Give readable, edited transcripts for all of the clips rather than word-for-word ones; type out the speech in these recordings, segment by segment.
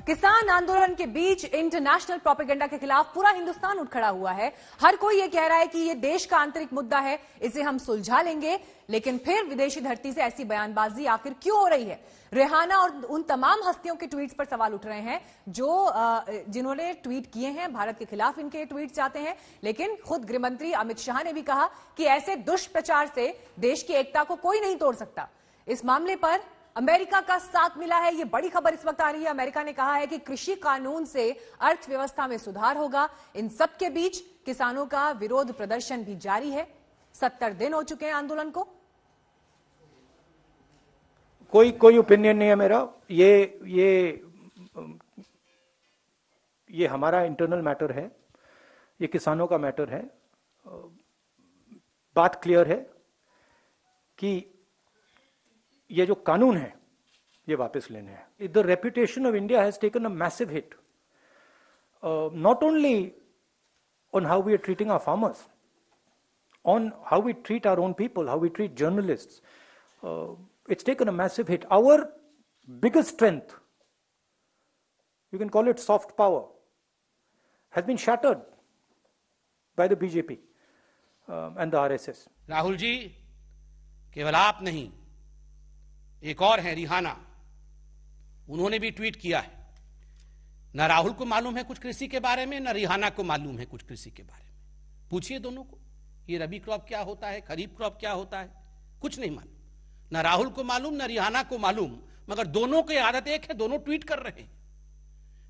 किसान आंदोलन के बीच इंटरनेशनल प्रोपेगेंडा के खिलाफ पूरा हिंदुस्तान उठ खड़ा हुआ है। हर कोई ये कह रहा है कि ये देश का आंतरिक मुद्दा है, इसे हम सुलझा लेंगे। लेकिन फिर विदेशी धरती से ऐसी बयानबाजी आखिर क्यों हो रही है? रेहाना और उन तमाम हस्तियों के ट्वीट्स पर सवाल उठ रहे हैं जिन्होंने ट्वीट किए हैं। भारत के खिलाफ इनके ट्वीट्स जाते हैं, लेकिन खुद गृहमंत्री अमित शाह ने भी कहा कि ऐसे दुष्प्रचार से देश की एकता को कोई नहीं तोड़ सकता। इस मामले पर अमेरिका का साथ मिला है, ये बड़ी खबर इस वक्त आ रही है। अमेरिका ने कहा है कि कृषि कानून से अर्थव्यवस्था में सुधार होगा। इन सब के बीच किसानों का विरोध प्रदर्शन भी जारी है। 70 दिन हो चुके हैं आंदोलन को। कोई ओपिनियन नहीं है मेरा। ये हमारा इंटरनल मैटर है, ये किसानों का मैटर है। बात क्लियर है कि ये जो कानून है ये वापस लेने हैं। The reputation of India has taken a massive hit, not only on how we are treating our farmers, on how we treat our own people, how we treat journalists. It's taken a massive hit. Our biggest strength, you can call it soft power, has been shattered by the BJP and the RSS. Rahul ji, केवल आप नहीं, एक और है Rihanna, उन्होंने भी tweet किया है। न राहुल को मालूम है कुछ कृषि के बारे में, न रिहाना को मालूम है कुछ कृषि के बारे में। पूछिए दोनों को, ये रबी क्रॉप क्या होता है, खरीफ क्रॉप क्या होता है, कुछ नहीं मालूम। न राहुल को मालूम, न रिहाना को मालूम, मगर दोनों की आदत एक है, दोनों ट्वीट कर रहे हैं।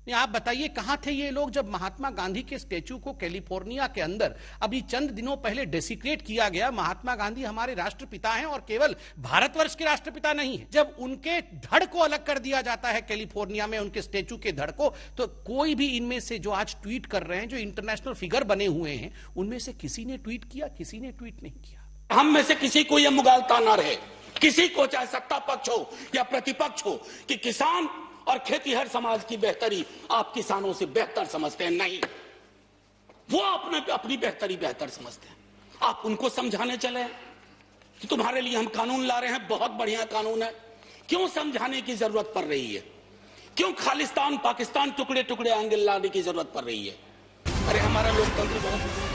नहीं, आप बताइए कहां थे ये लोग जब महात्मा गांधी के स्टैच्यू को कैलिफोर्निया के अंदर अभी चंद दिनों पहले डेसिक्रेट किया गया। महात्मा गांधी हमारे राष्ट्रपिता हैं और केवल भारतवर्ष के राष्ट्रपिता नहीं है। जब उनके धड़ को अलग कर दिया जाता है कैलिफोर्निया में, उनके स्टैच्यू के धड़ को, तो कोई भी इनमें से जो आज ट्वीट कर रहे हैं, जो इंटरनेशनल फिगर बने हुए हैं, उनमें से किसी ने ट्वीट किया? किसी ने ट्वीट नहीं किया। हम में से किसी को यह मुगालता ना रहे, किसी को चाहे सत्ता पक्ष हो या प्रतिपक्ष हो, कि किसान और खेतीहर समाज की बेहतरी आप किसानों से बेहतर समझते हैं। नहीं, वो अपनी बेहतरी बेहतर समझते हैं। आप उनको समझाने चले कि तुम्हारे लिए हम कानून ला रहे हैं, बहुत बढ़िया कानून है। क्यों समझाने की जरूरत पड़ रही है? क्यों खालिस्तान पाकिस्तान टुकड़े टुकड़े आगे लाने की जरूरत पड़ रही है? अरे हमारा लोकतंत्र बहुत।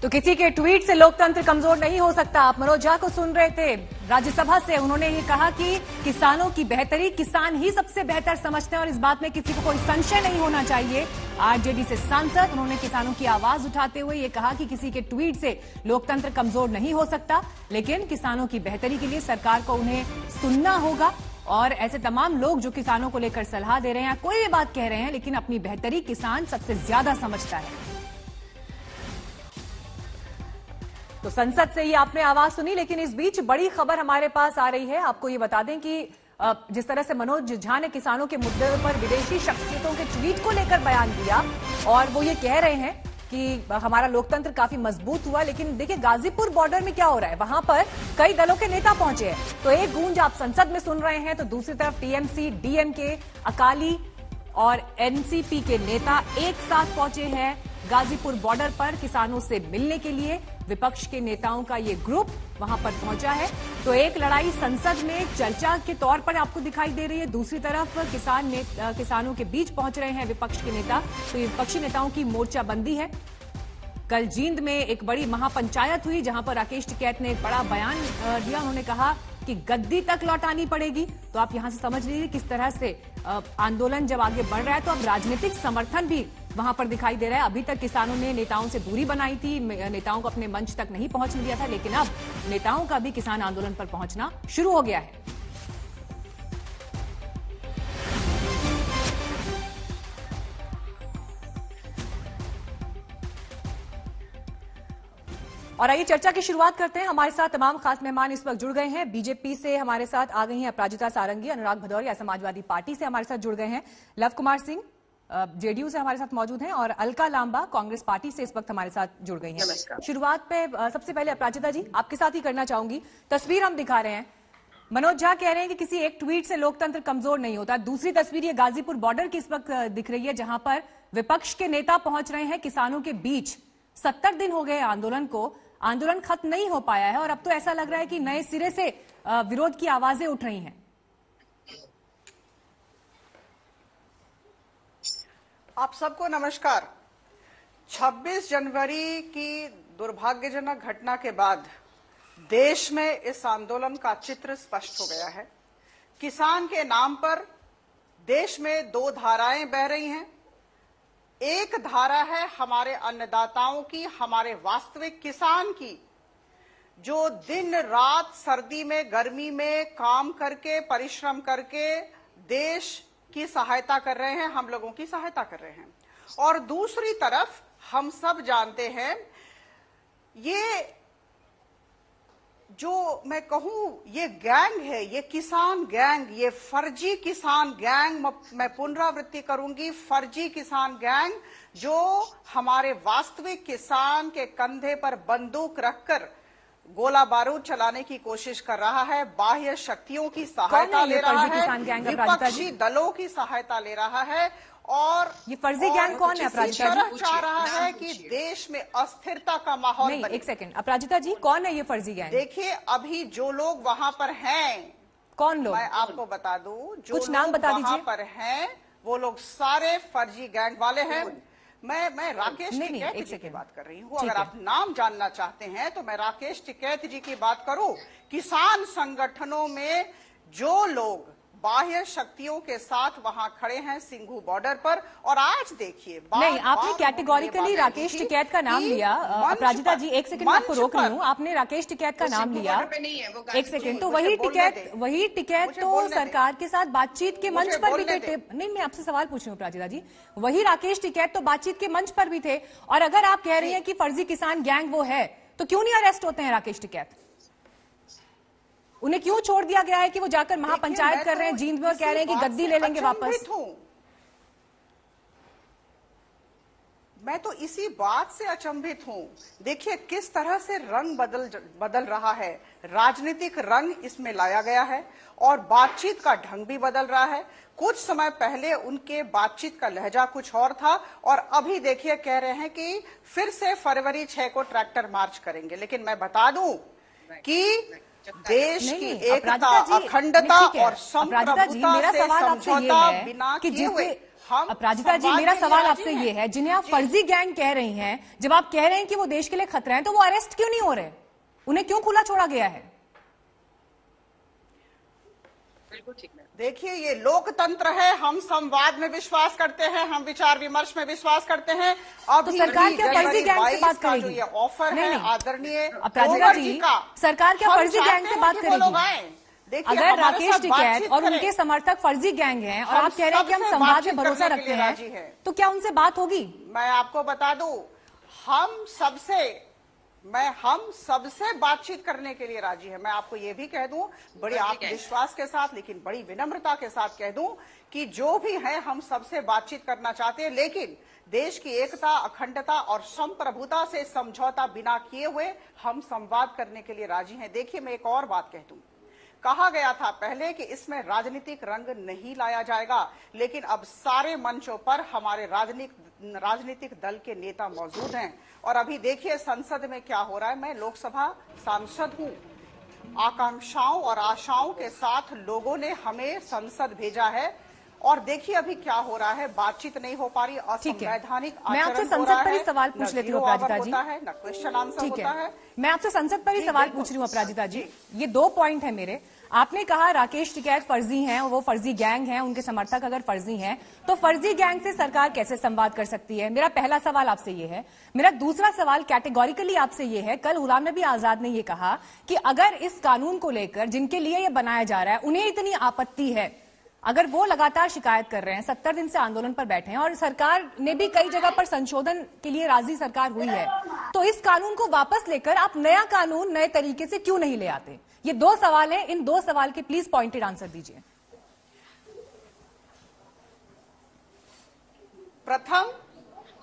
तो किसी के ट्वीट से लोकतंत्र कमजोर नहीं हो सकता। आप मनोज झा को सुन रहे थे राज्यसभा से, उन्होंने ये कहा कि किसानों की बेहतरी किसान ही सबसे बेहतर समझते हैं और इस बात में किसी को कोई संशय नहीं होना चाहिए। आरजेडी से सांसद, उन्होंने किसानों की आवाज उठाते हुए ये कहा कि किसी के ट्वीट से लोकतंत्र कमजोर नहीं हो सकता, लेकिन किसानों की बेहतरी के लिए सरकार को उन्हें सुनना होगा। और ऐसे तमाम लोग जो किसानों को लेकर सलाह दे रहे हैं, कोई भी बात कह रहे हैं, लेकिन अपनी बेहतरी किसान सबसे ज्यादा समझता है। तो संसद से ही आपने आवाज सुनी, लेकिन इस बीच बड़ी खबर हमारे पास आ रही है। आपको ये बता दें कि जिस तरह से मनोज झा ने किसानों के मुद्दे पर विदेशी शख्सियतों के ट्वीट को लेकर बयान दिया और वो ये कह रहे हैं कि हमारा लोकतंत्र काफी मजबूत हुआ, लेकिन देखिए गाजीपुर बॉर्डर में क्या हो रहा है, वहां पर कई दलों के नेता पहुंचे हैं। तो एक गूंज आप संसद में सुन रहे हैं, तो दूसरी तरफ टीएमसी, डीएमके, अकाली और एनसीपी के नेता एक साथ पहुंचे हैं गाजीपुर बॉर्डर पर किसानों से मिलने के लिए। विपक्ष के नेताओं का ये ग्रुप वहां पर पहुंचा है। तो एक लड़ाई संसद में चर्चा के तौर पर आपको दिखाई दे रही है, दूसरी तरफ किसानों के बीच पहुंच रहे हैं विपक्ष के नेता। तो ये विपक्षी नेताओं की मोर्चाबंदी है। कल जींद में एक बड़ी महापंचायत हुई, जहां पर राकेश टिकैत ने एक बड़ा बयान दिया। उन्होंने कहा कि गद्दी तक लौटानी पड़ेगी। तो आप यहां से समझ लीजिए किस तरह से आंदोलन जब आगे बढ़ रहा है, तो अब राजनीतिक समर्थन भी वहां पर दिखाई दे रहा है। अभी तक किसानों ने नेताओं से दूरी बनाई थी, नेताओं को अपने मंच तक नहीं पहुंचने दिया था, लेकिन अब नेताओं का भी किसान आंदोलन पर पहुंचना शुरू हो गया है। और आइए चर्चा की शुरुआत करते हैं। हमारे साथ तमाम खास मेहमान इस वक्त जुड़ गए हैं। बीजेपी से हमारे साथ आ गई हैं अपराजिता सारंगी, अनुराग भदौरिया समाजवादी पार्टी से हमारे साथ जुड़ गए हैं, लव कुमार सिंह जेडीयू से हमारे साथ मौजूद हैं और अलका लांबा कांग्रेस पार्टी से इस वक्त हमारे साथ जुड़ गई हैं। शुरुआत पे सबसे पहले अपराजिता जी आपके साथ ही करना चाहूंगी। तस्वीर हम दिखा रहे हैं, मनोज झा कह रहे हैं कि किसी एक ट्वीट से लोकतंत्र कमजोर नहीं होता। दूसरी तस्वीर ये गाजीपुर बॉर्डर की इस वक्त दिख रही है, जहां पर विपक्ष के नेता पहुंच रहे हैं किसानों के बीच। 70 दिन हो गए आंदोलन को, आंदोलन खत्म नहीं हो पाया है और अब तो ऐसा लग रहा है कि नए सिरे से विरोध की आवाजें उठ रही हैं। आप सबको नमस्कार। 26 जनवरी की दुर्भाग्यजनक घटना के बाद देश में इस आंदोलन का चित्र स्पष्ट हो गया है। किसान के नाम पर देश में दो धाराएं बह रही हैं। एक धारा है हमारे अन्नदाताओं की, हमारे वास्तविक किसान की, जो दिन रात सर्दी में गर्मी में काम करके परिश्रम करके देश की सहायता कर रहे हैं, हम लोगों की सहायता कर रहे हैं। और दूसरी तरफ हम सब जानते हैं, ये जो मैं कहूं ये गैंग है, ये किसान गैंग, ये फर्जी किसान गैंग, मैं पुनरावृत्ति करूंगी, फर्जी किसान गैंग जो हमारे वास्तविक किसान के कंधे पर बंदूक रखकर गोला बारूद चलाने की कोशिश कर रहा है, बाह्य शक्तियों की सहायता ले रहा है, विपक्षी दलों की सहायता ले रहा है और ये फर्जी गैंग कौन है अपराजिता जी? चाह रहा है कि देश में अस्थिरता का माहौल नहीं, बने। एक सेकंड, अपराजिता जी कौन है ये फर्जी गैंग? देखिए अभी जो लोग वहां पर हैं, कौन लोग? मैं आपको बता दूं, जो कुछ नाम बता वहां दीजिए। पर हैं वो लोग सारे फर्जी गैंग वाले हैं। मैं राकेश टिकैत जी की बात कर रही हूँ। अगर आप नाम जानना चाहते हैं तो मैं राकेश टिकैत जी की बात करूं। किसान संगठनों में जो लोग बाह्य शक्तियों के साथ वहां खड़े हैं सिंघू बॉर्डर पर, और आज देखिए नहीं, आपने कैटेगोरिकली राकेश टिकैत का नाम लिया। अपराजिता जी एक सेकंड, मैं आपको रोक रही हूँ। आपने राकेश टिकैत का नाम लिया, एक सेकंड। तो वही टिकैत तो सरकार के साथ बातचीत के मंच पर भी थे। नहीं, मैं आपसे सवाल पूछ रही हूँ अपराजिता जी, वही राकेश टिकैत तो बातचीत के मंच पर भी थे। और अगर आप कह रही हैं कि फर्जी किसान गैंग वो है, तो क्यों नहीं अरेस्ट होते हैं राकेश टिकैत? उन्हें क्यों छोड़ दिया गया है कि वो जाकर महापंचायत कर रहे हैं जींद में और कह रहे हैं कि गद्दी ले लेंगे वापस? मैं तो इसी बात से अचंभित हूं। देखिए किस तरह से रंग बदल रहा है, राजनीतिक रंग इसमें लाया गया है और बातचीत का ढंग भी बदल रहा है। कुछ समय पहले उनके बातचीत का लहजा कुछ और था और अभी देखिए कह रहे हैं कि फिर से फरवरी 6 को ट्रैक्टर मार्च करेंगे। लेकिन मैं बता दूं कि देश की एकता, अखंडता और संप्रभुता से समझौता बिना किए हुए अपराजिता जी मेरा सवाल आपसे ये है, जिन्हें आप फर्जी गैंग कह रही हैं, जब आप कह रहे हैं कि वो देश के लिए खतरा है, तो वो अरेस्ट क्यों नहीं हो रहे? उन्हें क्यों खुला छोड़ा गया है? बिल्कुल ठीक है। देखिए ये लोकतंत्र है, हम संवाद में विश्वास करते हैं, हम विचार विमर्श में विश्वास करते हैं। अब तो सरकार क्या फर्जी गैंग से बात करेगी? जो ये ऑफर है आदरणीय अपराजिता जी, सरकार क्या फर्जी गैंग से बात करेगी? अगर राकेश टिकैत और उनके समर्थक फर्जी गैंग हैं और आप कह रहे हैं कि हम संवाद में भरोसा रखते हैं, तो क्या उनसे बात होगी? मैं आपको बता दूं, हम सबसे बातचीत करने के लिए राजी है। मैं आपको यह भी कह दूं, बड़े आत्मविश्वास के साथ लेकिन बड़ी विनम्रता के साथ कह दूं कि जो भी है हम सबसे बातचीत करना चाहते हैं, लेकिन देश की एकता, अखंडता और संप्रभुता से समझौता बिना किए हुए हम संवाद करने के लिए राजी हैं। देखिए मैं एक और बात कह दूं, कहा गया था पहले कि इसमें राजनीतिक रंग नहीं लाया जाएगा, लेकिन अब सारे मंचों पर हमारे राजनीतिक दल के नेता मौजूद हैं। और अभी देखिए संसद में क्या हो रहा है। मैं लोकसभा सांसद हूं, आकांक्षाओं और आशाओं के साथ लोगों ने हमें संसद भेजा है और देखिए अभी क्या हो रहा है, बातचीत नहीं हो पा रही, असंवैधानिक मैं आपसे संसद पर ही सवाल पूछ लेती हूँ अपराजिता जी, न क्वेश्चन आंसर होता है। मैं आपसे संसद पर ही सवाल पूछ रही हूँ अपराजिता जी। ये 2 पॉइंट है मेरे। आपने कहा राकेश टिकैत फर्जी हैं, वो फर्जी गैंग हैं, उनके समर्थक अगर फर्जी हैं तो फर्जी गैंग से सरकार कैसे संवाद कर सकती है? मेरा पहला सवाल आपसे ये है। मेरा दूसरा सवाल कैटेगोरिकली आपसे ये है, कल गुलाम नबी आजाद ने ये कहा कि अगर इस कानून को लेकर जिनके लिए ये बनाया जा रहा है उन्हें इतनी आपत्ति है, अगर वो लगातार शिकायत कर रहे हैं, 70 दिन से आंदोलन पर बैठे हैं और सरकार ने भी कई जगह पर संशोधन के लिए राजी सरकार हुई है, तो इस कानून को वापस लेकर आप नया कानून नए तरीके से क्यों नहीं ले आते? ये 2 सवाल हैं, इन 2 सवाल के प्लीज पॉइंटेड आंसर दीजिए। प्रथम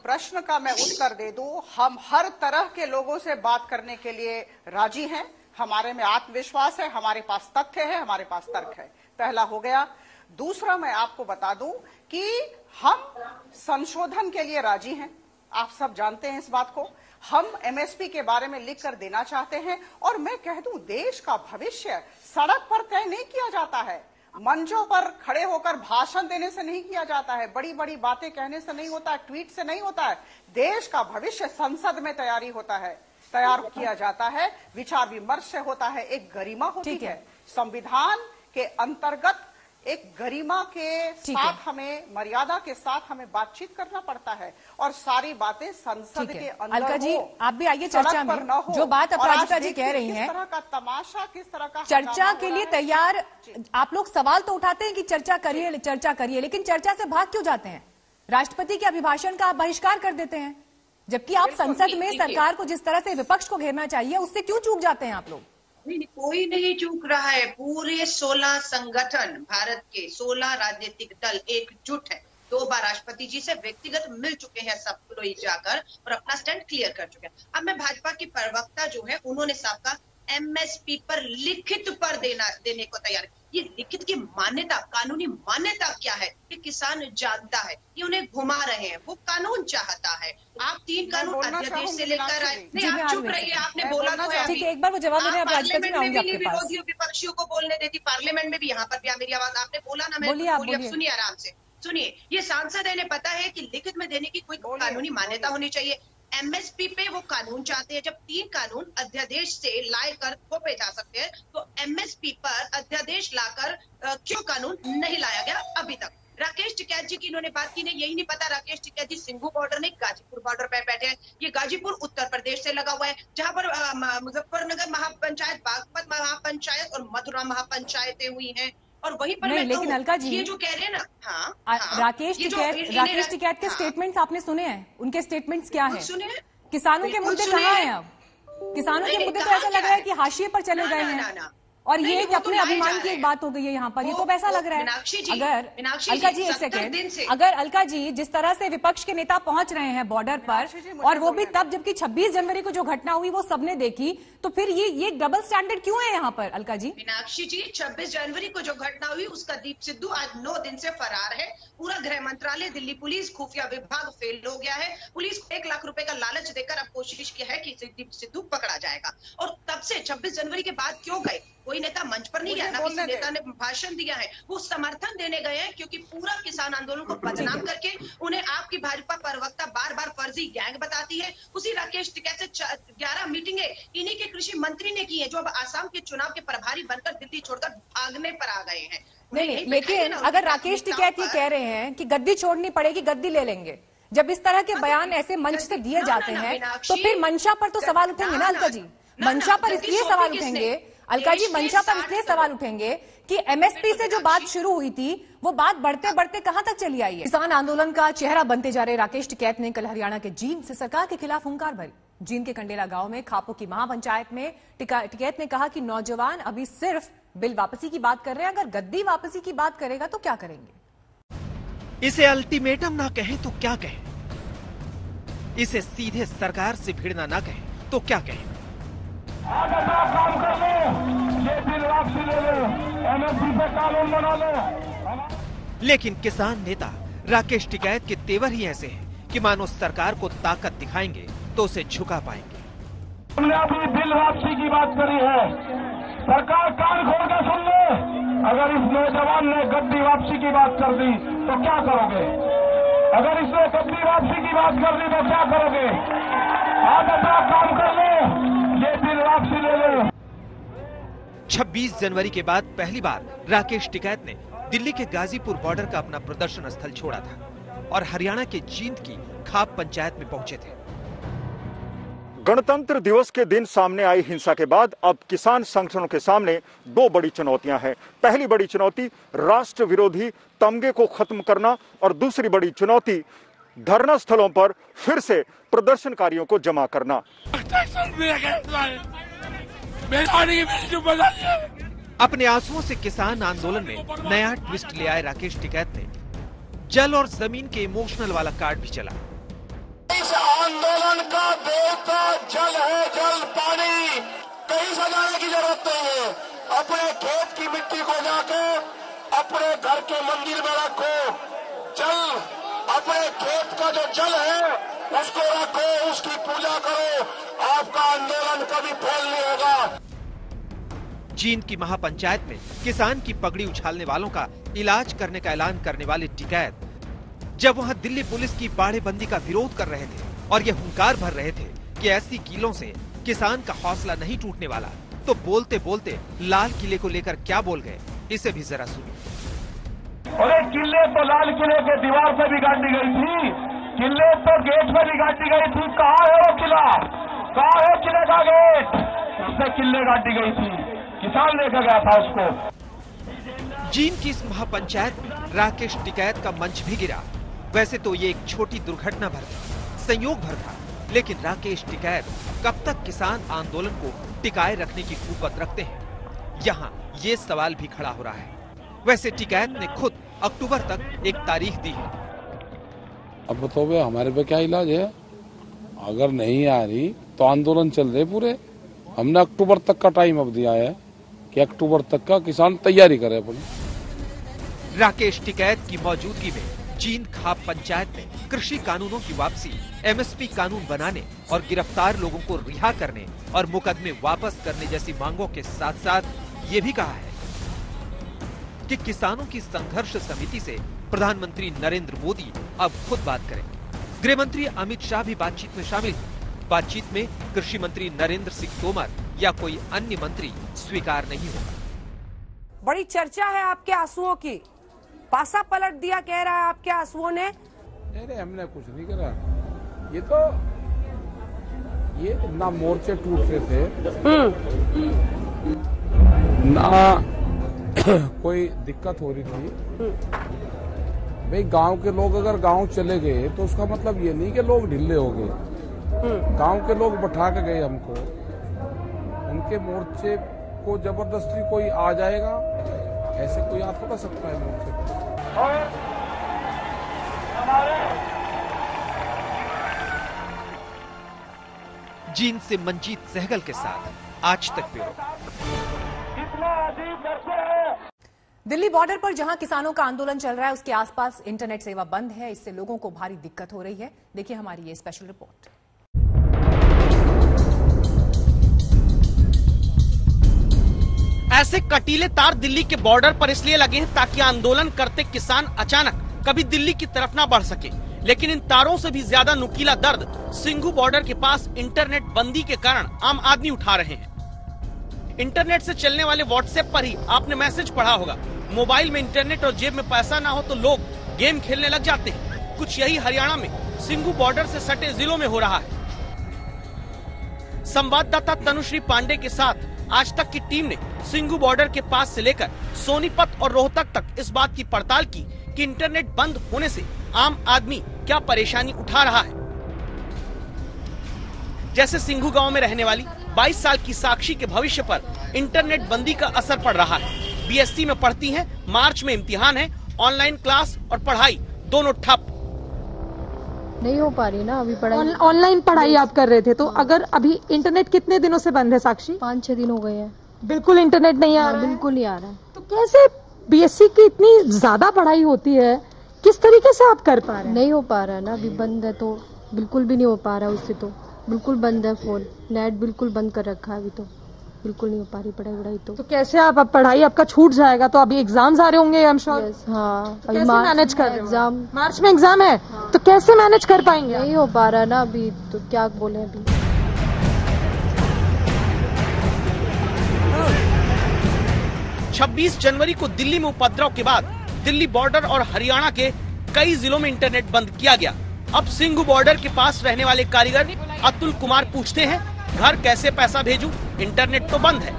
प्रश्न का मैं उत्तर दे दूं, हम हर तरह के लोगों से बात करने के लिए राजी हैं। हमारे में आत्मविश्वास है, हमारे पास तथ्य है, हमारे पास तर्क है। पहला हो गया। दूसरा मैं आपको बता दूं कि हम संशोधन के लिए राजी हैं, आप सब जानते हैं इस बात को। हम एमएसपी के बारे में लिख कर देना चाहते हैं और मैं कह दूं देश का भविष्य सड़क पर तय नहीं किया जाता है। मंचों पर खड़े होकर भाषण देने से नहीं किया जाता है, बड़ी बड़ी बातें कहने से नहीं होता है, ट्वीट से नहीं होता है। देश का भविष्य संसद में तैयार किया जाता है, विचार विमर्श से होता है, एक गरिमा होती है। संविधान के अंतर्गत एक गरिमा के साथ हमें, मर्यादा के साथ हमें बातचीत करना पड़ता है और सारी बातें संसद के अंदर अलका जी, आप भी आइए चर्चा में। जो बात अपराजिता जी कह रही हैं, किस तरह का तमाशा, किस तरह का चर्चा के लिए तैयार आप लोग सवाल तो उठाते हैं कि चर्चा करिए, लेकिन चर्चा से भाग क्यों जाते हैं? राष्ट्रपति के अभिभाषण का आप बहिष्कार कर देते हैं, जबकि आप संसद में सरकार को जिस तरह से विपक्ष को घेरना चाहिए उससे क्यों चूक जाते हैं आप लोग? नहीं, कोई नहीं चूक रहा है। पूरे 16 संगठन, भारत के 16 राजनीतिक दल एकजुट है। 2 बार राष्ट्रपति जी से व्यक्तिगत मिल चुके हैं सब लोग जाकर और अपना स्टैंड क्लियर कर चुके हैं। अब मैं भाजपा की प्रवक्ता जो है उन्होंने साफ कहा एमएसपी पर लिखित पर देने को तैयार। ये लिखित की मान्यता, कानूनी मान्यता क्या है कि किसान जानता है, ये उन्हें घुमा रहे हैं, वो कानून चाहता है। आप 3 कानून अध्यादेश से लेकर आए, नहीं आप चुप रहिए, आपने बोला तो है। ठीक है, एक बार वो जवाब देने पार्लियामेंट में भी विरोधियों विपक्षियों को बोलने देती, पार्लियामेंट में भी, यहाँ पर भी मेरी आवाज आपने बोला ना, मैं बोलिए, सुनिए आराम से सुनिए। ये सांसद है, इन्हें पता है कि लिखित में देने की कोई कानूनी मान्यता होनी चाहिए। एमएसपी पे वो कानून चाहते हैं। जब 3 कानून अध्यादेश से लाकर थोपे जा सकते हैं तो एमएसपी पर अध्यादेश लाकर क्यों कानून नहीं लाया गया अभी तक? राकेश टिकैत जी की इन्होंने बात की, नहीं यही नहीं पता राकेश टिकैत जी सिंघू बॉर्डर नहीं गाजीपुर बॉर्डर पे बैठे हैं। ये गाजीपुर उत्तर प्रदेश से लगा हुआ है, जहां पर मुजफ्फरनगर महापंचायत, बागपत महापंचायत और मथुरा महापंचायतें हुई हैं। और वहीं पर नहीं, लेकिन अलका जी ये जो कह रहे हैं ना, राकेश टिकैत के स्टेटमेंट्स आपने सुने हैं? उनके स्टेटमेंट्स क्या हैं? सुने हैं? किसानों के मुद्दे कहाँ हैं? अब किसानों के मुद्दे तो ऐसा लग रहा है कि हाशिए पर चले गए हैं और ये अपने अभिमान की एक बात हो गई है यहाँ पर। ये तो वैसा लग रहा है। अगर अलका जी, एक सेकेंड, अगर अलका जी जिस तरह से विपक्ष के नेता पहुंच रहे हैं बॉर्डर पर, और वो भी तब जबकि 26 जनवरी को जो घटना हुई वो सबने देखी, तो फिर ये डबल स्टैंडर्ड क्यों है यहाँ पर अलका जी? मीनाक्षी जी, 26 जनवरी को जो घटना हुई उसका दीप सिद्धू आज 9 दिन से फरार है। पूरा गृह मंत्रालय, दिल्ली पुलिस, खुफिया विभाग फेल हो गया है। पुलिस को 1 लाख रुपए का लालच देकर अब कोशिश की है कि दीप सिद्धू पकड़ा जाएगा। और तब से 26 जनवरी के बाद क्यों गए? कोई नेता मंच पर नहीं गया, ना किसी नेता ने भाषण दिया है। वो समर्थन देने गए हैं क्योंकि पूरा किसान आंदोलन को बदनाम करके उन्हें आपकी भाजपा प्रवक्ता बार बार फर्जी गैंग बताती है। उसी राकेश टिकैत से 11 मीटिंगें इन्हीं के कृषि मंत्री ने की है, जो अब आसाम के चुनाव के प्रभारी बनकर दिल्ली छोड़कर भागने पर आ गए हैं। नहीं, लेकिन अगर राकेश टिकैत ये कह रहे हैं कि गद्दी छोड़नी पड़ेगी, गद्दी ले लेंगे, जब इस तरह के बयान ऐसे मंच से दिए जाते हैं तो फिर मंशा पर तो सवाल उठेंगे ना अलका जी? मंशा पर इसलिए सवाल उठेंगे अलका जी, मंशा पर इसलिए सवाल उठेंगे कि एमएसपी से जो बात शुरू हुई थी वो बात बढ़ते बढ़ते कहां तक चली आई है। किसान आंदोलन का चेहरा बनते जा रहे राकेश टिकैत ने कल हरियाणा के जींद से सरकार के खिलाफ हुंकार भरी। जींद के कंडेला गांव में खापो की महापंचायत में टिकैत ने कहा कि नौजवान अभी सिर्फ बिल वापसी की बात कर रहे हैं, अगर गद्दी वापसी की बात करेगा तो क्या करेंगे? इसे अल्टीमेटम ना कहें तो क्या कहें, इसे सीधे सरकार से भिड़ना ना कहें तो क्या कहें? आज अपना काम कर लो, ये बिल वापसी ले लो, एमएसपी पे कानून बना लो। लेकिन किसान नेता राकेश टिकैत के तेवर ही ऐसे हैं कि मानो सरकार को ताकत दिखाएंगे तो उसे झुका पाएंगे। हमने अभी बिल वापसी की बात करी है, सरकार कान खोल के सुन ले। अगर इस नौजवान ने गद्दी वापसी की बात कर दी तो क्या करोगे? अगर इसने गद्दी वापसी की बात कर दी तो क्या करोगे? आज अपना काम कर लो, ये बिल वापसी ले लो। 26 जनवरी के बाद पहली बार राकेश टिकैत ने दिल्ली के गाजीपुर बॉर्डर का अपना प्रदर्शन स्थल छोड़ा था और हरियाणा के जींद की खाप पंचायत में पहुंचे थे। गणतंत्र दिवस के दिन सामने आई हिंसा के बाद अब किसान संगठनों के सामने 2 बड़ी चुनौतियां हैं। पहली बड़ी चुनौती राष्ट्र विरोधी तमगे को खत्म करना और दूसरी बड़ी चुनौती धरना स्थलों पर फिर से प्रदर्शनकारियों को जमा करना। अपने आंसुओं से किसान आंदोलन में नया ट्विस्ट ले आए राकेश टिकैत ने जल और जमीन के इमोशनल वाला कार्ड भी चला। इस आंदोलन का देवता जल है, जल पानी, कहीं से जाने की जरूरत नहीं है। अपने खेत की मिट्टी को जाके अपने घर के मंदिर में रखो। जल, अपने खेत का जो जल है उसको रखो, उसकी पूजा करो, आपका आंदोलन कभी फेल नहीं होगा। जींद की महापंचायत में किसान की पगड़ी उछालने वालों का इलाज करने का ऐलान करने वाले टिकैत जब वहां दिल्ली पुलिस की बाड़ेबंदी का विरोध कर रहे थे और ये हुंकार भर रहे थे कि ऐसी कीलों से किसान का हौसला नहीं टूटने वाला, तो बोलते बोलते लाल किले को लेकर क्या बोल गए, इसे भी जरा सुनिए। अरे किले तो लाल किले के दीवार पे भी गाड़ी गई थी, किले तो गेट पे भी गाड़ी गई थी। कहाँ है वो किला? कहाँ है किले का गेट? उससे किले गाड़ी गई थी, किसान लेकर गया था उसको। जींद की इस महापंचायत में राकेश टिकैत का मंच भी गिरा। वैसे तो ये एक छोटी दुर्घटना भर था, संयोग भर था, लेकिन राकेश टिकैत कब तक किसान आंदोलन को टिकाए रखने की कुपत रखते हैं, यहाँ ये सवाल भी खड़ा हो रहा है। वैसे टिकैत ने खुद अक्टूबर तक एक तारीख दी है। अब बताओ हमारे पे क्या इलाज है? अगर नहीं आ रही तो आंदोलन चल रहे पूरे। हमने अक्टूबर तक का टाइम अब दिया है कि अक्टूबर तक का किसान तैयारी करे अपनी। राकेश टिकैत की मौजूदगी में जींद खाप पंचायत में कृषि कानूनों की वापसी, एमएसपी कानून बनाने और गिरफ्तार लोगों को रिहा करने और मुकदमे वापस करने जैसी मांगों के साथ साथ ये भी कहा है कि किसानों की संघर्ष समिति से प्रधानमंत्री नरेंद्र मोदी अब खुद बात करेंगे। गृह मंत्री अमित शाह भी बातचीत में शामिल हैं। बातचीत में कृषि मंत्री नरेंद्र सिंह तोमर या कोई अन्य मंत्री स्वीकार नहीं होगा। बड़ी चर्चा है आपके आंसुओं की, पासा पलट दिया कह रहा है आपके आंसुओं ने। नहीं, हमने कुछ नहीं करा। ये ना मोर्चे टूट रहे थे, ना कोई दिक्कत हो रही थी। भाई गांव के लोग अगर गांव चले गए तो उसका मतलब ये नहीं कि लोग ढिल्ले हो गए। गांव के लोग बैठा के गए हमको, उनके मोर्चे को जबरदस्ती कोई आ जाएगा, ऐसे कोई आ थोड़ा सकता है मोर्चे को। जींद से मंजीत सहगल के साथ आज तक ब्यूरो। दिल्ली बॉर्डर पर जहां किसानों का आंदोलन चल रहा है उसके आसपास इंटरनेट सेवा बंद है। इससे लोगों को भारी दिक्कत हो रही है। देखिए हमारी ये स्पेशल रिपोर्ट। ऐसे कटीले तार दिल्ली के बॉर्डर पर इसलिए लगे हैं ताकि आंदोलन करते किसान अचानक कभी दिल्ली की तरफ ना बढ़ सके। लेकिन इन तारों से भी ज्यादा नुकीला दर्द सिंघू बॉर्डर के पास इंटरनेट बंदी के कारण आम आदमी उठा रहे हैं। इंटरनेट से चलने वाले व्हाट्सएप पर ही आपने मैसेज पढ़ा होगा, मोबाइल में इंटरनेट और जेब में पैसा ना हो तो लोग गेम खेलने लग जाते हैं। कुछ यही हरियाणा में सिंघू बॉर्डर से सटे जिलों में हो रहा है। संवाददाता तनुश्री पांडे के साथ आज तक की टीम ने सिंघू बॉर्डर के पास से लेकर सोनीपत और रोहतक तक इस बात की पड़ताल की कि इंटरनेट बंद होने से आम आदमी क्या परेशानी उठा रहा है। जैसे सिंघू गांव में रहने वाली 22 साल की साक्षी के भविष्य पर इंटरनेट बंदी का असर पड़ रहा है। बीएससी में पढ़ती हैं, मार्च में इम्तिहान है, ऑनलाइन क्लास और पढ़ाई दोनों ठप। नहीं हो पा रही ना अभी पढ़ाई। ऑनलाइन पढ़ाई आप कर रहे थे, तो अगर अभी इंटरनेट कितने दिनों से बंद है साक्षी? 5-6 दिन हो गए हैं। बिल्कुल इंटरनेट नहीं आ रहा है? बिल्कुल नहीं आ रहा है। तो कैसे बीएससी की इतनी ज्यादा पढ़ाई होती है, किस तरीके से आप कर पा रहे हैं? नहीं हो पा रहा है ना, अभी बंद है तो बिल्कुल भी नहीं हो पा रहा है। उससे तो बिल्कुल बंद है, फोन नेट बिल्कुल बंद कर रखा है, अभी तो बिल्कुल नहीं हो पा रही पढ़ाई। तो कैसे आप अब पढ़ाई आपका छूट जाएगा? तो अभी एग्जाम्स आ रहे होंगे आई एम श्योर। हाँ, कैसे मैनेज कर रहे हो? एग्जाम मार्च में एग्जाम है। हाँ। तो कैसे मैनेज कर पाएंगे? नहीं हो पा रहा ना अभी, तो क्या बोले अभी। 26 जनवरी को दिल्ली में उपद्रव के बाद दिल्ली बॉर्डर और हरियाणा के कई जिलों में इंटरनेट बंद किया गया। अब सिंघू बॉर्डर के पास रहने वाले कारीगर अतुल कुमार पूछते हैं, घर कैसे पैसा भेजूं? इंटरनेट तो बंद है।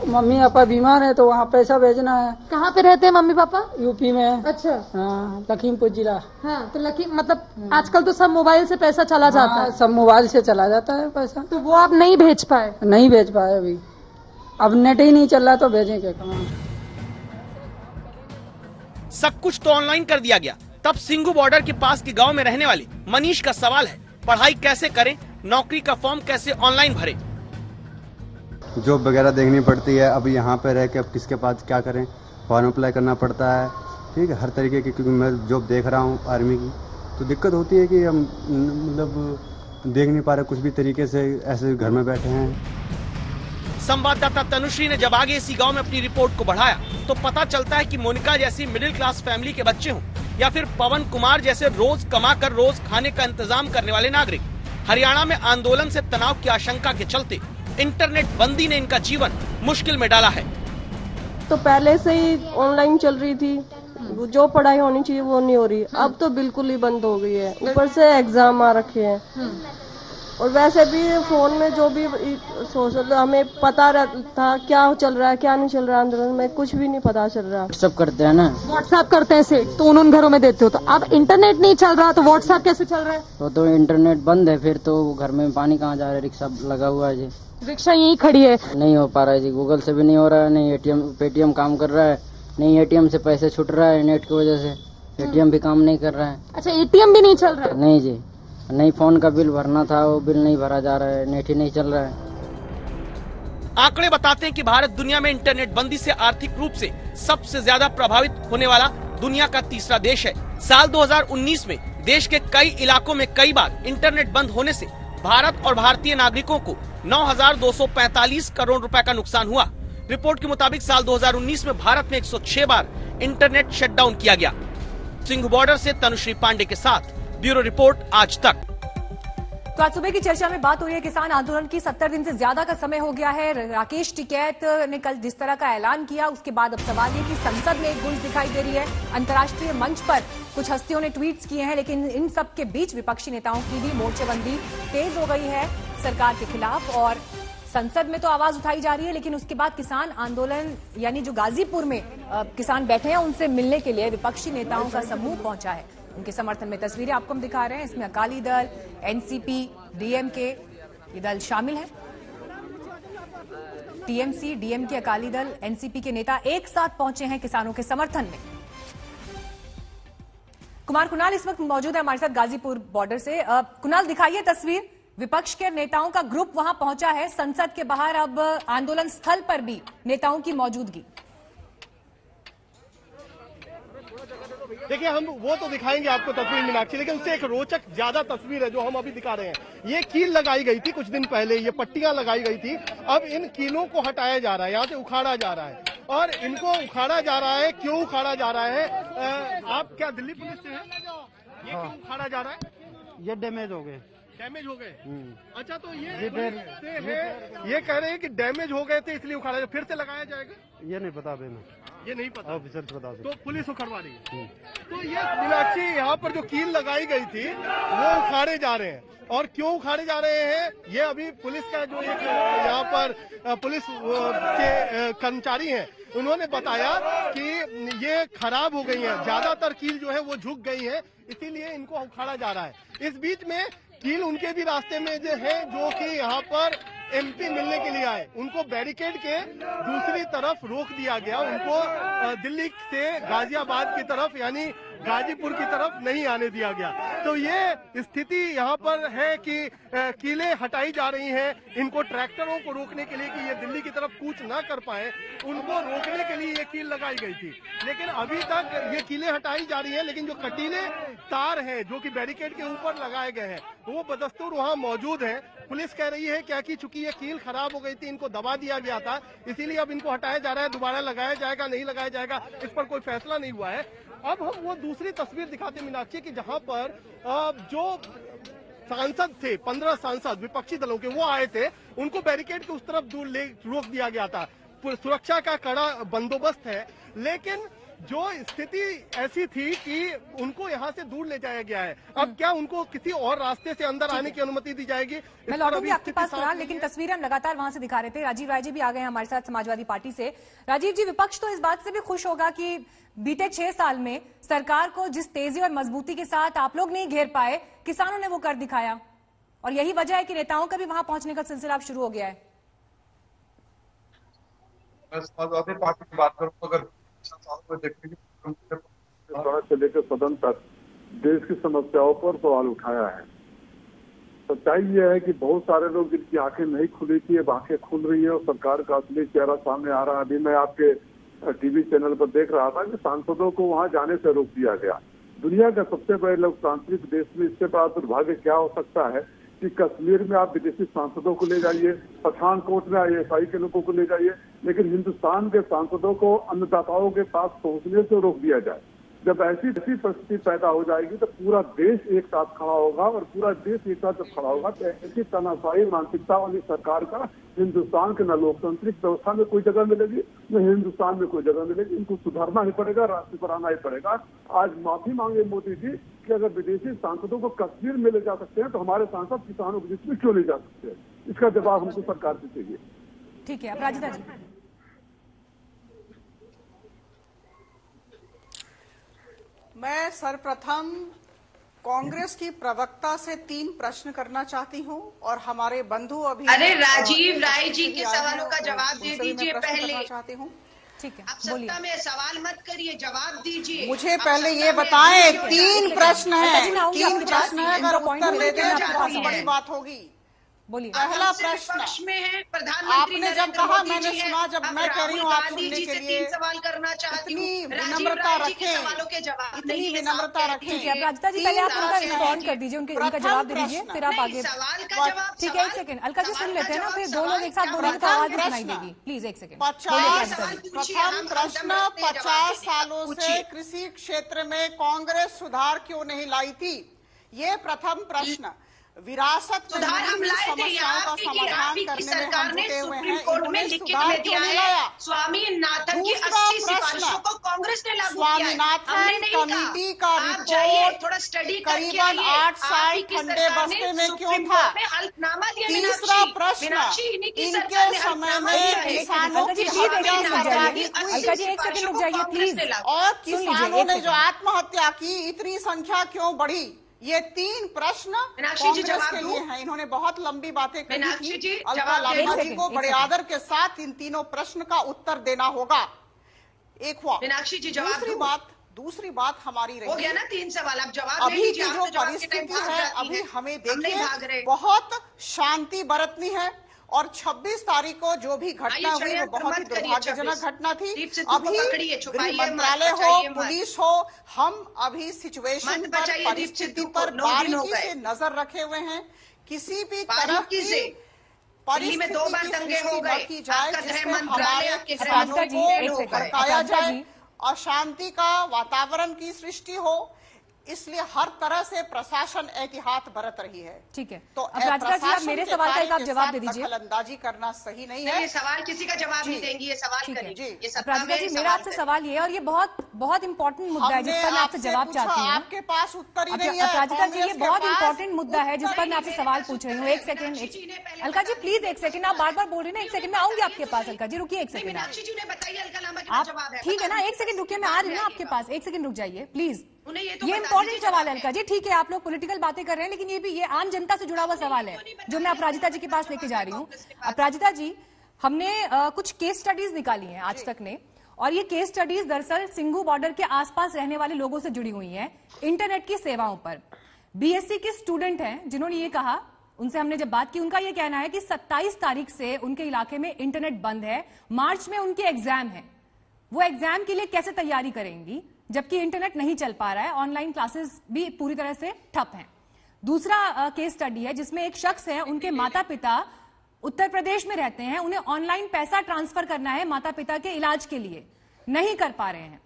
मम्मी पापा बीमार है तो वहाँ पैसा भेजना है। कहाँ पे रहते हैं मम्मी पापा? यूपी में। अच्छा। हाँ, लखीमपुर जिला। हाँ, तो मतलब आजकल तो सब मोबाइल से पैसा चला जाता है। सब मोबाइल से चला जाता है पैसा। तो वो आप नहीं भेज पाए? नहीं भेज पाए अभी, अब नेट ही नहीं चल रहा तो भेजेंगे कहाँ? सब कुछ तो ऑनलाइन कर दिया गया। तब सिंघू बॉर्डर के पास के गांव में रहने वाले मनीष का सवाल है, पढ़ाई कैसे करें, नौकरी का फॉर्म कैसे ऑनलाइन भरें? जॉब वगैरह देखनी पड़ती है, अब यहाँ पे रह के अब किसके पास क्या करें, फॉर्म अप्लाई करना पड़ता है। ठीक है, हर तरीके की, क्योंकि मैं जॉब देख रहा हूँ आर्मी की, तो दिक्कत होती है कि हम मतलब देख नहीं पा रहे कुछ भी तरीके से, ऐसे घर में बैठे हैं। संवाददाता तनुश्री ने जब आगे इसी गांव में अपनी रिपोर्ट को बढ़ाया तो पता चलता है कि मोनिका जैसी मिडिल क्लास फैमिली के बच्चे हों या फिर पवन कुमार जैसे रोज कमाकर रोज खाने का इंतजाम करने वाले नागरिक, हरियाणा में आंदोलन से तनाव की आशंका के चलते इंटरनेट बंदी ने इनका जीवन मुश्किल में डाला है। तो पहले से ही ऑनलाइन चल रही थी, जो पढ़ाई होनी चाहिए वो नहीं हो रही, अब तो बिल्कुल ही बंद हो गई है। ऊपर से एग्जाम आ रखे हैं और वैसे भी फोन में जो भी सोशल हमें पता था क्या चल रहा है क्या नहीं चल रहा है, आंदोलन में कुछ भी नहीं पता चल रहा। व्हाट्सएप करते हैं ना, व्हाट्सएप करते हैं से तो उन घरों में देते हो, तो अब इंटरनेट नहीं चल रहा तो व्हाट्सएप कैसे चल रहा है? तो इंटरनेट बंद है, फिर तो घर में पानी कहाँ जा रहा है, रिक्शा लगा हुआ है जी, रिक्शा यहीं खड़ी है, नहीं हो पा रहा है जी, गूगल से भी नहीं हो रहा है, नहीं एटीएम पेटीएम काम कर रहा है, नहीं एटीएम से पैसे छूट रहा है नेट की वजह से, एटीएम भी काम नहीं कर रहा है। अच्छा एटीएम भी नहीं चल रहा है? नहीं जी, नहीं फोन का बिल भरना था वो बिल नहीं भरा जा रहा है, नेट ही नहीं चल रहा है। आंकड़े बताते हैं कि भारत दुनिया में इंटरनेट बंदी से आर्थिक रूप से सबसे ज्यादा प्रभावित होने वाला दुनिया का तीसरा देश है। साल 2019 में देश के कई इलाकों में कई बार इंटरनेट बंद होने से भारत और भारतीय नागरिकों को 9,245 करोड़ रुपए का नुकसान हुआ। रिपोर्ट के मुताबिक साल 2019 में भारत में 106 बार इंटरनेट शटडाउन किया गया। सिंघ बॉर्डर से तनुश्री पांडे के साथ ब्यूरो रिपोर्ट आज तक। तो आज सुबह की चर्चा में बात हो रही है किसान आंदोलन की। 70 दिन से ज्यादा का समय हो गया है। राकेश टिकैत ने कल जिस तरह का ऐलान किया उसके बाद अब सवाल ये कि संसद में एक गूंज दिखाई दे रही है। अंतर्राष्ट्रीय मंच पर कुछ हस्तियों ने ट्वीट्स किए हैं, लेकिन इन सब के बीच विपक्षी नेताओं की भी मोर्चेबंदी तेज हो गई है सरकार के खिलाफ और संसद में तो आवाज उठाई जा रही है, लेकिन उसके बाद किसान आंदोलन यानी जो गाजीपुर में किसान बैठे हैं उनसे मिलने के लिए विपक्षी नेताओं का समूह पहुंचा है। उनके समर्थन में तस्वीरें आपको हम दिखा रहे हैं। इसमें अकाली दल, एनसीपी, डीएमके ये दल शामिल है। TMC, DMK, Akali Dal, NCP के नेता एक साथ पहुंचे हैं किसानों के समर्थन में। कुमार कुणाल इस वक्त मौजूद है हमारे साथ गाजीपुर बॉर्डर से। कुणाल दिखाइए तस्वीर, विपक्ष के नेताओं का ग्रुप वहां पहुंचा है संसद के बाहर, अब आंदोलन स्थल पर भी नेताओं की मौजूदगी। देखिए हम वो तो दिखाएंगे आपको तस्वीर मीनाक्षी, लेकिन उससे एक रोचक ज्यादा तस्वीर है जो हम अभी दिखा रहे हैं। ये कील लगाई गई थी कुछ दिन पहले, ये पट्टियां लगाई गई थी, अब इन कीलों को हटाया जा रहा है, यहाँ से उखाड़ा जा रहा है और इनको उखाड़ा जा रहा है। क्यों उखाड़ा जा रहा है? आप क्या दिल्ली पुलिस से हैं? ये क्यों उखाड़ा जा रहा है? ये डैमेज हो गए। डैमेज हो गए? अच्छा, तो ये कह रहे हैं कि डैमेज हो गए थे इसलिए उखाड़ा, फिर से लगाया जाएगा? ये नहीं पता अभी, ये नहीं पता, ऑफिसर बता दे। तो पुलिस उखड़वा रही है। तो ये मीनाक्षी यहाँ पर जो कील लगाई गई थी वो उखाड़े जा रहे हैं, और क्यों उखाड़े जा रहे हैं ये अभी पुलिस का जो एक यहाँ पर पुलिस के कर्मचारी हैं उन्होंने बताया कि ये खराब हो गई है, ज्यादातर कील जो है वो झुक गई है, इसीलिए इनको उखाड़ा जा रहा है। इस बीच में कील उनके भी रास्ते में जो है जो कि यहाँ पर एमपी मिलने के लिए आए, उनको बैरिकेड के दूसरी तरफ रोक दिया गया, उनको दिल्ली से गाजियाबाद की तरफ यानी गाजीपुर की तरफ नहीं आने दिया गया। तो ये स्थिति यहाँ पर है कि कीलें हटाई जा रही हैं, इनको ट्रैक्टरों को रोकने के लिए कि ये दिल्ली की तरफ कूच ना कर पाए, उनको रोकने के लिए ये कील लगाई गई थी। लेकिन अभी तक ये कीलें हटाई जा रही हैं, लेकिन जो कटीले तार हैं जो कि बैरिकेड के ऊपर लगाए गए हैं वो बदस्तूर वहाँ मौजूद है। पुलिस कह रही है क्या कि चूंकि ये कील खराब हो गई थी, इनको दबा दिया गया था, इसीलिए अब इनको हटाया जा रहा है। दोबारा लगाया जाएगा नहीं लगाया जाएगा इस पर कोई फैसला नहीं हुआ है। अब हम वो दूसरी तस्वीर दिखाते हैं मीनाक्षी की, जहां पर जो सांसद थे 15 सांसद विपक्षी दलों के वो आए थे, उनको बैरिकेड के उस तरफ दूर रोक दिया गया था। सुरक्षा का कड़ा बंदोबस्त है, लेकिन जो स्थिति ऐसी थी कि उनको यहाँ से दूर ले जाया गया है। अब क्या उनको किसी और रास्ते से अंदर आने की अनुमति दी जाएगी? मैं लौटूंगी आपके पास कुणाल, लेकिन तस्वीरें हम लगातार वहां से दिखा रहे थे। राजीव राय जी भी आ गए हैं हमारे साथ समाजवादी पार्टी से। राजीव जी, विपक्ष तो इस बात से भी खुश होगा कि बीते 6 साल में सरकार को जिस तेजी और मजबूती के साथ आप लोग नहीं घेर पाए, किसानों ने वो कर दिखाया, और यही वजह है कि नेताओं का भी वहां पहुंचने का सिलसिला अब शुरू हो गया है। समाजवादी पार्टी की बात करूं, अगर से लेकर सदन तक देश की समस्याओं पर सवाल उठाया है। सच्चाई यह है कि बहुत सारे लोग जिनकी आंखें नहीं खुली थी अब आंखें खुल रही है और सरकार का असली चेहरा सामने आ रहा है। अभी मैं आपके टीवी चैनल पर देख रहा था कि सांसदों को वहां जाने से रोक दिया गया। दुनिया का सबसे बड़े लोकतांत्रिक देश में इससे बड़ा दुर्भाग्य क्या हो सकता है कि कश्मीर में आप विदेशी सांसदों को ले जाइए, पठानकोट में ISI के लोगों को ले जाइए, लेकिन हिंदुस्तान के सांसदों को अन्नदाताओं के पास पहुंचने से रोक दिया जाए। जब ऐसी परिस्थिति पैदा हो जाएगी तो पूरा देश एक साथ खड़ा होगा, और पूरा देश एक साथ जब खड़ा होगा तो ऐसी तानाशाही मानसिकता वाली सरकार का हिंदुस्तान के न लोकतांत्रिक व्यवस्था में कोई जगह मिलेगी, न हिंदुस्तान में कोई जगह मिलेगी। इनको सुधारना ही पड़ेगा, रास्ते पर आना ही पड़ेगा। आज माफी मांगे मोदी जी कि अगर विदेशी सांसदों को कश्मीर में ले जा सकते हैं तो हमारे सांसद किसानों के बीच में क्यों नहीं जा सकते हैं? इसका जवाब हमको सरकार से चाहिए। ठीक है, अपराजिता जी। मैं सर्वप्रथम कांग्रेस की प्रवक्ता से 3 प्रश्न करना चाहती हूं और हमारे बंधु अभी अरे राजीव राय जी के सवालों का जवाब दे दीजिए पहले। चाहती हूं। ठीक है, आप सत्ता में सवाल मत करिए, जवाब दीजिए। मुझे पहले ये बताएं, 3 प्रश्न है, 3 प्रश्न है, अगर उत्तर दे दें तो बहुत बड़ी बात होगी। बोलिए। पहला प्रश्न में है, प्रधानमंत्री आपने जब कहा, मैंने सुना, जब मैं कह रही हूँ आप सुनने के लिए, सवाल करना चाहती हूँ, इतनी विनम्रता रखें, इतनी विनम्रता रखें। ठीक है, अपराजिता जी पहले आप उनका रिस्पॉन्ड कर दीजिए, उनका जवाब दे दीजिए, फिर आप आगे। ठीक है, 1 सेकंड, अलका जी सुन लेते हैं ना, फिर 2 लोग एक साथ बोलेंगे तो आवाज सुनाई देगी। Please 1 second. प्रथम प्रश्न, 50 सालों से कृषि क्षेत्र में कांग्रेस सुधार क्यों नहीं लाई थी? ये प्रथम प्रश्न। विरासत में समस्याओं का समाधान करने में हम जुटे हुए हैं, इन्होंने सुधार क्यों नहीं लाया? स्वामीनाथन की 80 सिफारिशों को कांग्रेस ने लागू किया है। स्वामीनाथन कमेटी का रिपोर्ट थोड़ा स्टडी करीबन 8 साल ठंडे बस्ते में क्यों था? तीसरा प्रश्न, इनके समय में किसानों की और किसानों ने जो आत्महत्या की, इतनी संख्या क्यों बढ़ी? ये 3 प्रश्न कांग्रेस के लिए हैं। इन्होंने बहुत लंबी बातें कही थी। अलका लांबा जी को बड़े आदर के साथ इन तीनों प्रश्न का उत्तर देना होगा। एक हुआ। मीनाक्षी जी जवाब। दूसरी बात हमारी रही, हो गया ना 3 सवाल, अब जवाब अभी की जो परिस्थिति है, अभी हमें देखिए बहुत शांति बरतनी है। और 26 तारीख को जो भी घटना हुई वो बहुत ही दुर्भाग्यजनक घटना थी। अभी गृह मंत्रालय हो, पुलिस हो, हम अभी सिचुएशन पर, परिस्थिति पर बारीकी से नजर रखे हुए हैं। किसी भी तरह की परिस्थिति में 2 बार दंगे हो गए की जाए जिसमें हमारे किसानों को भड़काया जाए, अशांति का वातावरण की सृष्टि हो, इसलिए हर तरह से प्रशासन एहतियात बरत रही है। ठीक है, तो अपराजिता जी आप मेरे सवाल का एक आप जवाब दे दीजिए। दखलंदाजी करना सही नहीं है। ये सवाल किसी का जवाब नहीं देंगी, ये सवाल करिए। अपराजिता जी मेरा आपसे सवाल ये है, और ये बहुत इंपॉर्टेंट मुद्दा है जिस पर मैं आपसे जवाब चाहती हूँ। आपके पास उत्तर ही नहीं है। अपराजिता जी ये बहुत इंपॉर्टेंट मुद्दा है जिस पर मैं आपसे सवाल पूछ रही हूँ। 1 second Alka ji, please 1 second, आप बार बार बोल रही हैं। 1 सेकंड में आऊंगी आपके पास। अलका जी रुकिए 1 सेकंड, आप ठीक है ना? 1 सेकंड रुकिए, मैं आ रही हूँ ना आपके पास। 1 सेकंड रुक जाइए प्लीज। ये इंपॉर्टेंट सवाल है अलका जी। ठीक है, आप लोग पॉलिटिकल बातें कर रहे हैं, लेकिन ये आम जनता से जुड़ा हुआ सवाल है जो मैं अपराजिता जी के पास लेके जा रही हूँ। अपराजिता जी, हमने कुछ केस स्टडीज निकाली हैं आज तक ने, और ये केस स्टडीज दरअसल सिंघू बॉर्डर के आसपास रहने वाले लोगों से जुड़ी हुई हैं, इंटरनेट की सेवाओं पर। BSc के स्टूडेंट हैं जिन्होंने ये कहा, उनसे हमने जब बात की, उनका ये कहना है कि 27 तारीख से उनके इलाके में इंटरनेट बंद है। मार्च में उनके एग्जाम है, वो एग्जाम के लिए कैसे तैयारी करेंगी जबकि इंटरनेट नहीं चल पा रहा है, ऑनलाइन क्लासेस भी पूरी तरह से ठप हैं। दूसरा केस स्टडी है जिसमें एक शख्स है, उनके माता पिता उत्तर प्रदेश में रहते हैं, उन्हें ऑनलाइन पैसा ट्रांसफर करना है माता पिता के इलाज के लिए, नहीं कर पा रहे हैं।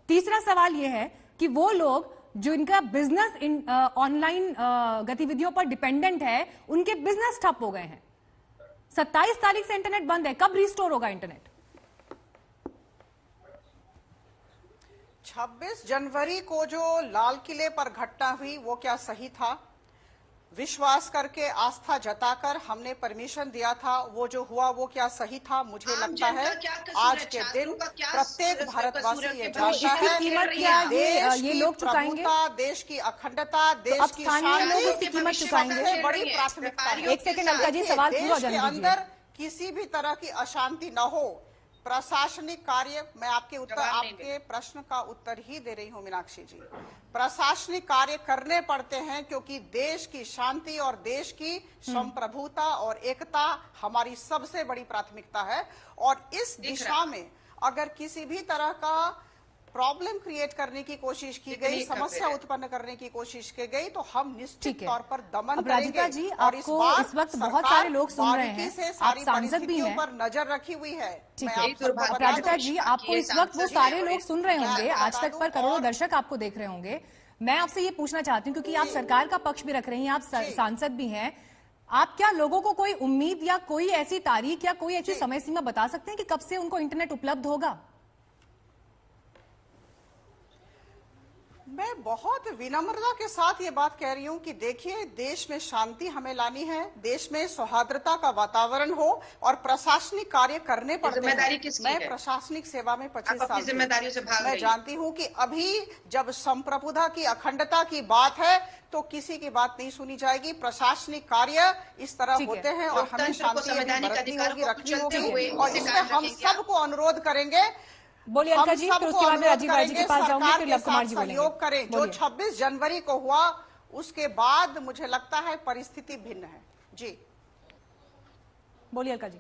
तीसरा सवाल यह है कि वो लोग जो इनका बिजनेस ऑनलाइन गतिविधियों पर डिपेंडेंट है, उनके बिजनेस ठप हो गए हैं। 27 तारीख से इंटरनेट बंद है, कब रिस्टोर होगा इंटरनेट? 26 जनवरी को जो लाल किले पर घटना हुई वो क्या सही था? विश्वास करके, आस्था जताकर हमने परमिशन दिया था, वो जो हुआ वो क्या सही था? मुझे लगता है आज के दिन प्रत्येक भारतवासी ये जानता है ये लोग चुकाएंगे, देश की अखंडता, देश की शांति सबसे बड़ी प्राथमिकता है। 1 सेकंड अलका जी, सवाल पूरा के अंदर किसी भी तरह की अशांति न हो। प्रशासनिक कार्य, मैं आपके प्रश्न का उत्तर ही दे रही हूं मीनाक्षी जी। प्रशासनिक कार्य करने पड़ते हैं क्योंकि देश की शांति और देश की संप्रभुता और एकता हमारी सबसे बड़ी प्राथमिकता है। और इस दिशा में अगर किसी भी तरह का प्रॉब्लम क्रिएट करने की कोशिश की गई, समस्या उत्पन्न करने की कोशिश की गई, तो हम निश्चित तौर पर दमन राधिका करेंगे। जी, और इस वक्त बहुत सारे लोग सुन रहे हैं, आप सांसद भी हैं, पर नजर रखी हुई है। ठीक है राधिका जी, आपको इस वक्त वो सारे लोग सुन रहे होंगे, आज तक पर करोड़ों दर्शक आपको देख रहे होंगे। मैं आपसे ये पूछना चाहती हूँ, क्योंकि आप सरकार का पक्ष भी रख रही हैं, आप सांसद भी हैं, आप क्या लोगों को कोई उम्मीद या कोई ऐसी तारीख या कोई ऐसी समय सीमा बता सकते हैं कि कब से उनको इंटरनेट उपलब्ध होगा? मैं बहुत विनम्रता के साथ ये बात कह रही हूँ कि देखिए, देश में शांति हमें लानी है, देश में सौहार्दता का वातावरण हो और प्रशासनिक कार्य करने पड़ते हैं। मैं प्रशासनिक सेवा में 25 साल जिम्मेदारियों से भाग मैं जानती हूँ कि अभी जब संप्रभुता की अखंडता की बात है तो किसी की बात नहीं सुनी जाएगी। प्रशासनिक कार्य इस तरह होते हैं और हमें शांति रखनी होगी और इसमें हम सबको अनुरोध करेंगे। बोलिए अलका जी, फिर उसके बाद राजीव भाई जी के पास जाऊंगी, फिर लव कुमार जी बोलेंगे। सहयोग करें। जो 26 जनवरी को हुआ उसके बाद मुझे लगता है परिस्थिति भिन्न है। जी बोलिए अलका जी।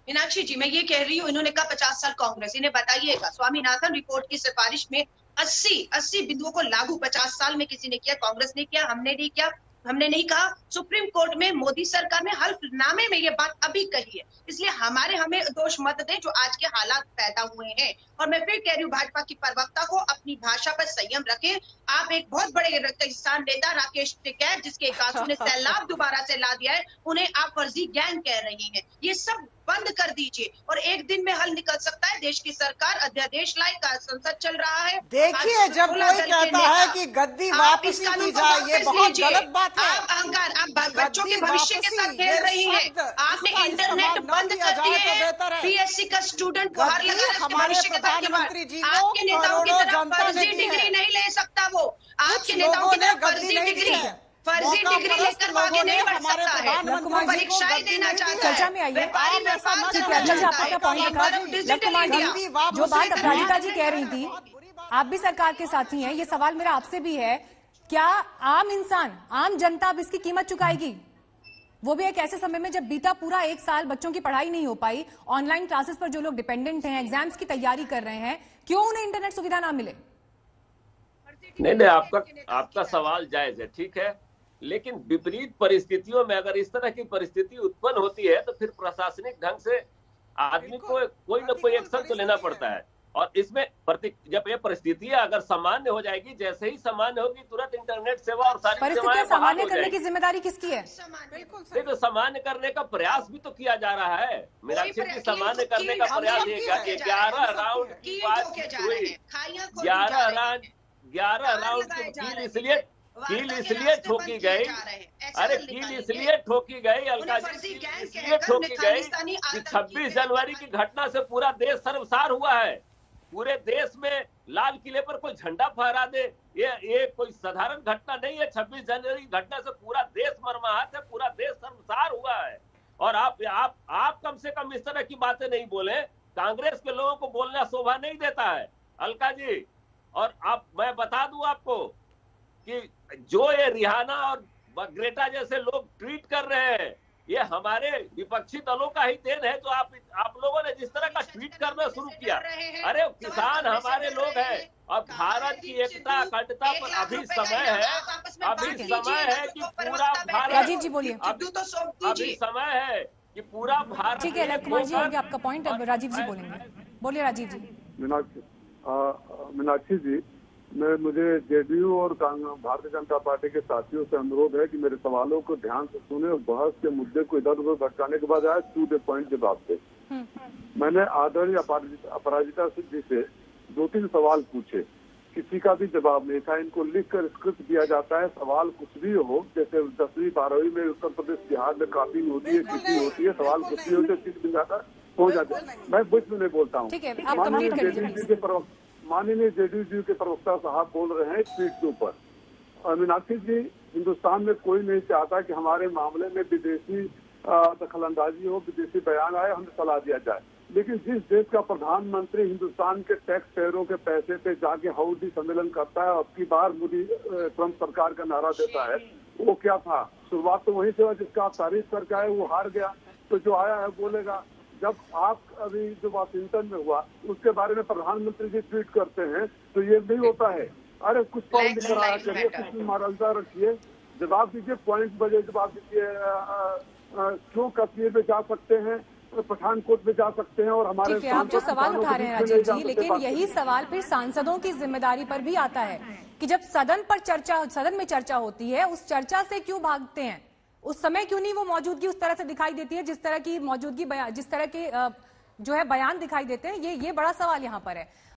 मीनाक्षी जी, मैं ये कह रही हूँ, इन्होंने कहा 50 साल कांग्रेस, इन्हें बताइएगा स्वामीनाथन रिपोर्ट की सिफारिश में 80 बिंदुओं को लागू 50 साल में किसी ने किया? कांग्रेस ने किया, हमने नहीं किया। हमने नहीं कहा। सुप्रीम कोर्ट में मोदी सरकार ने हल्फनामे में ये बात अभी कही है, इसलिए हमें दोष मत दें जो आज के हालात पैदा हुए हैं। और मैं फिर कह रही हूँ, भाजपा की प्रवक्ता को अपनी भाषा पर संयम रखें। आप एक बहुत बड़े किसान नेता राकेश टिकैत, जिसके कासू ने सैलाब दोबारा से ला दिया है, उन्हें आप फर्जी गैंग कह रही हैं। ये सब बंद कर दीजिए और एक दिन में हल निकल सकता है। देश की सरकार अध्यादेश लाई, संसद चल रहा है। देखिए, जब कोई कहता है कि गद्दी वापसी की जाए, ये बहुत गलत बात है। आप अहंकार, आप बच्चों के भविष्य के साथ खेल रही हैं। आपने इंटरनेट बंद कर दिए हैं। बीएससी का स्टूडेंट बाहर लगा है भविष्य के साथ खिलवाड़। आपके नेताओं की तरह फर्जी डिग्री नहीं ले सकता वो। आपके नेताओं की तरह फर्जी डिग्री लेकर आगे नहीं बढ़ सकता है। वो परीक्षाएं देना चाहता है। चर्चा में आइए, आपका पॉइंट रखा। लव कुमार जी, जो बात अब राधिका जी कह रही थी, आप भी सरकार के साथी हैं, ये सवाल मेरा आपसे भी है, क्या आम इंसान, आम जनता अब इसकी कीमत चुकाएगी? वो भी एक ऐसे समय में जब बीता पूरा 1 साल बच्चों की पढ़ाई नहीं हो पाई, ऑनलाइन क्लासेस पर जो लोग डिपेंडेंट हैं, एग्जाम्स की तैयारी कर रहे हैं, क्यों उन्हें इंटरनेट सुविधा ना मिले? नहीं, आपका सवाल जायज है, ठीक है, लेकिन विपरीत परिस्थितियों में अगर इस तरह की परिस्थिति उत्पन्न होती है तो फिर प्रशासनिक ढंग से आदमी को कोई ना कोई एक्शन तो लेना पड़ता है। और इसमें जब ये परिस्थितियां अगर सामान्य हो जाएगी, जैसे ही सामान्य होगी तुरंत इंटरनेट सेवा और सारी परिस्थितियां सामान्य करने की जिम्मेदारी किसकी है? देखो, सामान्य करने का प्रयास भी तो किया जा रहा है मीनाक्षी जी। सामान्य करने का प्रयास 11 राउंड की बात हुई, 11 राउंड की कील इसलिए ठोकी गई। अरे कील इसलिए ठोकी गई अलका जी, इसलिए ठोकी गई कि 26 जनवरी की घटना से पूरा देश शर्मसार हुआ है। पूरे देश में लाल किले पर कोई झंडा फहरा दे, ये कोई साधारण घटना नहीं है। 26 जनवरी की घटना से पूरा देश मर्माहत है, पूरा देश शर्मसार हुआ है। और आप कम से कम इस तरह की बातें नहीं बोले। कांग्रेस के लोगों को बोलना शोभा नहीं देता है अलका जी। और मैं बता दूं आपको कि जो ये रिहाना और ग्रेटा जैसे लोग ट्वीट कर रहे हैं, ये हमारे विपक्षी दलों का ही देन है। तो आप लोगों ने जिस तरह का ट्वीट करना शुरू किया, अरे किसान हमारे लोग हैं और भारत की एकता अखंडता पर अभी समय है कि पूरा भारत, राजीव जी बोलिए, अभी समय है कि पूरा भारत। ठीक है, लव कुमार जी होंगे आपका पॉइंट, अब राजीव जी बोलेंगे। बोलिए राजीव जी। मीनाक्षी जी, मुझे जेडीयू और भारतीय जनता पार्टी के साथियों से अनुरोध है कि मेरे सवालों को ध्यान से सुने और बहस के मुद्दे को इधर उधर भटकाने के बजाय टू द पॉइंट जवाब दे। मैंने आदरणीय अपराजिता जी से 2-3 सवाल पूछे, किसी का भी जवाब नहीं था। इनको लिखकर स्क्रिप्ट दिया जाता है, सवाल कुछ भी हो, जैसे 10वीं 12वीं में उत्तर प्रदेश बिहार में काफी होती है, किसी होती है, सवाल कुछ भी होते किसी भी जाता हो जाता है। मैं बीच में नहीं बोलता हूँ। माननीय जेडीयू जी के प्रवक्ता साहब बोल रहे हैं ट्वीट के ऊपर। मीनाक्षी जी, हिंदुस्तान में कोई नहीं चाहता कि हमारे मामले में विदेशी दखलंदाजी हो, विदेशी बयान आए, हमें सलाह दिया जाए। लेकिन जिस देश का प्रधानमंत्री हिंदुस्तान के टैक्स पेयरों के पैसे पे जाके हाउडी सम्मेलन करता है, अब की बार मोदी ट्रंप सरकार का नारा देता है, वो क्या था? शुरुआत तो वहीं से हुआ जिसका आप तारीफ करके आए, वो हार गया, तो जो आया है बोलेगा। जब आप अभी जो वाशिंगटन में हुआ उसके बारे में प्रधानमंत्री जी ट्वीट करते हैं तो ये नहीं होता है। अरे कुछ पॉइंट लेकर आया करिए, कुछ मरलता रखिए, जवाब दीजिए, पॉइंट बजे जवाब दीजिए। क्यों कश्मीर में जा सकते हैं, पठानकोट में जा सकते हैं और हमारे ठीक है, आप जो सवाल उठा रहे हैं राजीव जी, लेकिन यही सवाल फिर सांसदों की जिम्मेदारी पर भी आता है कि जब सदन में चर्चा होती है, उस चर्चा से क्यों भागते हैं? उस समय क्यों नहीं वो मौजूदगी उस तरह से दिखाई देती है जिस तरह की मौजूदगी, जिस तरह के जो है बयान दिखाई देते हैं? ये बड़ा सवाल यहाँ पर है।